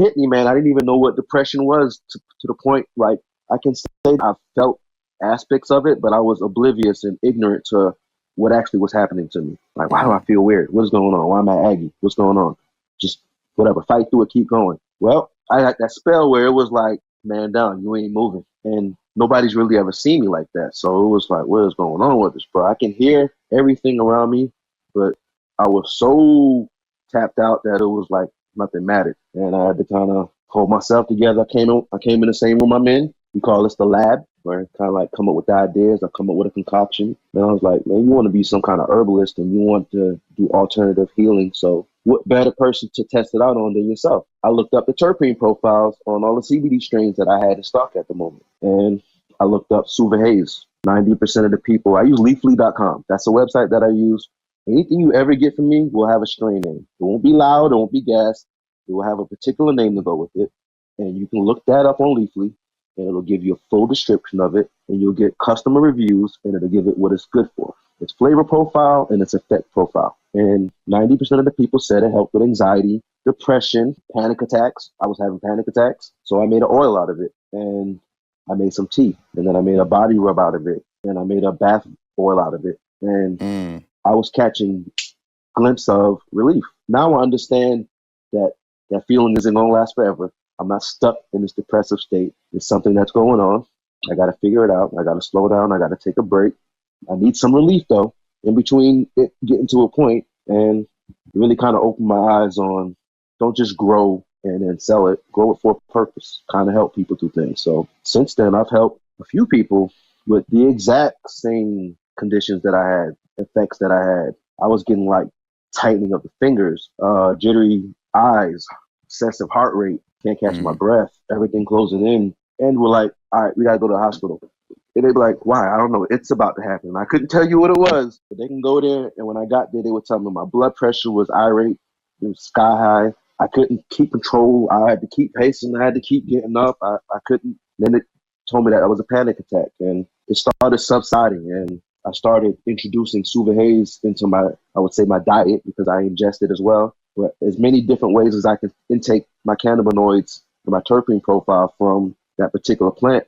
hit me, man. I didn't even know what depression was to the point, like, I can say I felt aspects of it, but I was oblivious and ignorant to what actually was happening to me. Like, why do I feel weird? What's going on? Why am I aggy? What's going on? Just whatever, fight through it, keep going. Well, I had that spell where it was like, man down, you ain't moving. And nobody's really ever seen me like that. So it was like, what is going on with this, bro? I can hear everything around me, but I was so tapped out that it was like nothing mattered. And I had to kind of hold myself together. I came in the same room I'm in. We call this the lab, where I kind of like come up with the ideas. I come up with a concoction. And I was like, man, you want to be some kind of herbalist and you want to do alternative healing. So what better person to test it out on than yourself? I looked up the terpene profiles on all the CBD strains that I had in stock at the moment. And I looked up Suva Haze. 90% of the people, I use leafly.com. That's the website that I use. Anything you ever get from me will have a strain name. It won't be loud, it won't be gas. It will have a particular name to go with it. And you can look that up on Leafly, and it'll give you a full description of it, and you'll get customer reviews, and it'll give it what it's good for. Its flavor profile and its effect profile. And 90% of the people said it helped with anxiety, depression, panic attacks. I was having panic attacks, so I made an oil out of it, and I made some tea, and then I made a body rub out of it, and I made a bath oil out of it, and I was catching a glimpse of relief. Now I understand that that feeling isn't going to last forever. I'm not stuck in this depressive state. It's something that's going on. I got to figure it out. I got to slow down. I got to take a break. I need some relief, though, in between it getting to a point, and really kind of open my eyes on, don't just grow and then sell it. Grow it for a purpose, kind of help people through things. So since then, I've helped a few people with the exact same conditions that I had, effects that I had. I was getting like tightening of the fingers, jittery eyes, excessive heart rate, can't catch my breath, everything closing in. And we're like, all right, we got to go to the hospital. And they'd be like, why? I don't know. It's about to happen. I couldn't tell you what it was, but they can go there. And when I got there, they would tell me my blood pressure was irate. It was sky high. I couldn't keep control. I had to keep pacing. I had to keep getting up. I couldn't. Then it told me that I was a panic attack. And it started subsiding. And I started introducing Suva Haze into my diet, because I ingest it as well. But as many different ways as I can intake my cannabinoids and my terpene profile from that particular plant,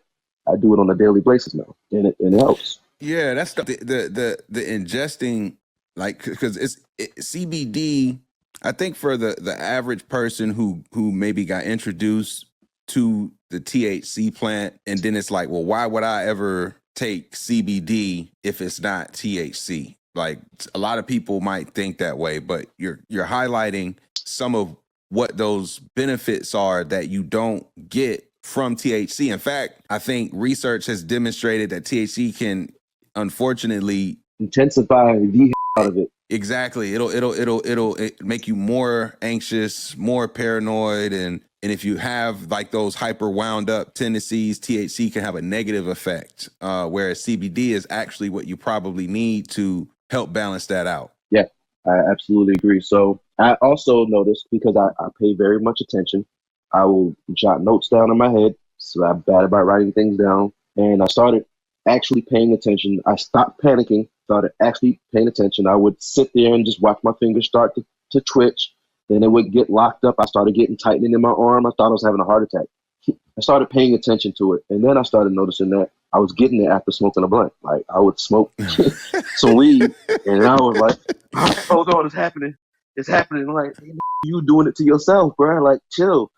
I do it on a daily basis now, and it helps. Yeah, that's the ingesting, like, because it's CBD. I think for the average person who maybe got introduced to the THC plant, and then it's like, well, why would I ever take CBD if it's not THC? Like, a lot of people might think that way, but you're highlighting some of what those benefits are that you don't get from THC. In fact, I think research has demonstrated that THC can, unfortunately, intensify the out of it. Exactly. It'll make you more anxious, more paranoid, and if you have like those hyper wound up tendencies, THC can have a negative effect. Whereas CBD is actually what you probably need to help balance that out. Yeah, I absolutely agree. So I also noticed, because I pay very much attention, I will jot notes down in my head. So I'm bad about writing things down. And I started actually paying attention. I stopped panicking, started actually paying attention. I would sit there and just watch my fingers start to twitch. Then it would get locked up. I started getting tightening in my arm. I thought I was having a heart attack. I started paying attention to it. And then I started noticing that I was getting it after smoking a blunt. Like, I would smoke some weed, and I was like, all right, hold on, it's happening. It's happening. I'm like, you doing it to yourself, bro. Like, chill.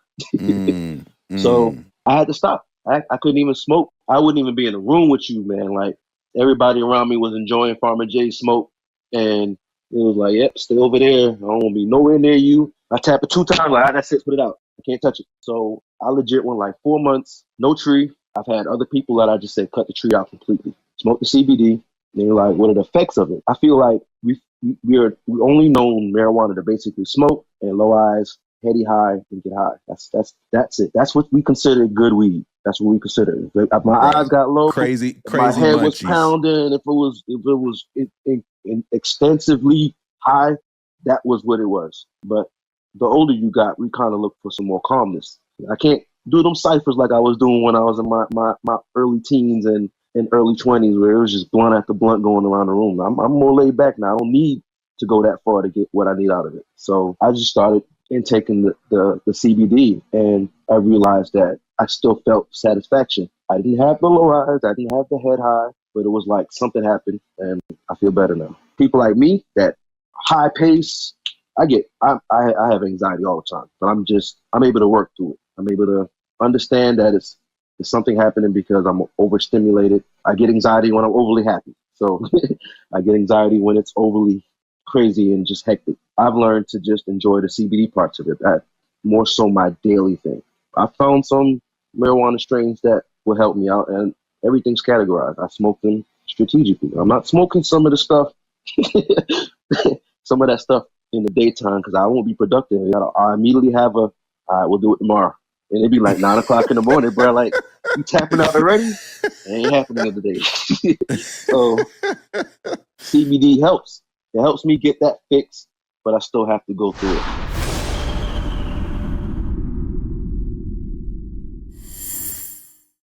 So I had to stop. I couldn't even smoke. I wouldn't even be in a room with you, man. Like, everybody around me was enjoying Farmer J's smoke, and it was like, yep, stay over there. I don't want to be nowhere near you. I tap it 2 times, like, that's it, put it out. I can't touch it. So I legit went like 4 months, no tree. I've had other people that I just said, cut the tree out completely. Smoke the CBD. They're like, what are the effects of it? I feel like we only known marijuana to basically smoke and low eyes, heady high, and get high. That's it. That's what we consider good weed. That's what we consider. If my eyes got low, crazy my head munchies was pounding. If it was extensively high, that was what it was. But the older you got, we kind of look for some more calmness. I can't do them ciphers like I was doing when I was in my early teens and early 20s, where it was just blunt after blunt going around the room. I'm more laid back now. I don't need to go that far to get what I need out of it. So I just started in taking the CBD, and I realized that I still felt satisfaction. I didn't have the low highs, I didn't have the head high, but it was like something happened, and I feel better now. People like me, that high pace, I have anxiety all the time, but I'm able to work through it. I'm able to understand that it's something happening because I'm overstimulated. I get anxiety when I'm overly happy. So I get anxiety when it's overly crazy and just hectic. I've learned to just enjoy the CBD parts of it. That more so my daily thing. I found some marijuana strains that will help me out, and everything's categorized. I smoke them strategically. I'm not smoking some of the stuff, some of that stuff in the daytime because I won't be productive. I immediately have a, all right, we'll do it tomorrow. And it'd be like 9 o'clock in the morning, bro. Like, you tapping out already? It ain't happening in the day. So CBD helps. It helps me get that fix, but I still have to go through it.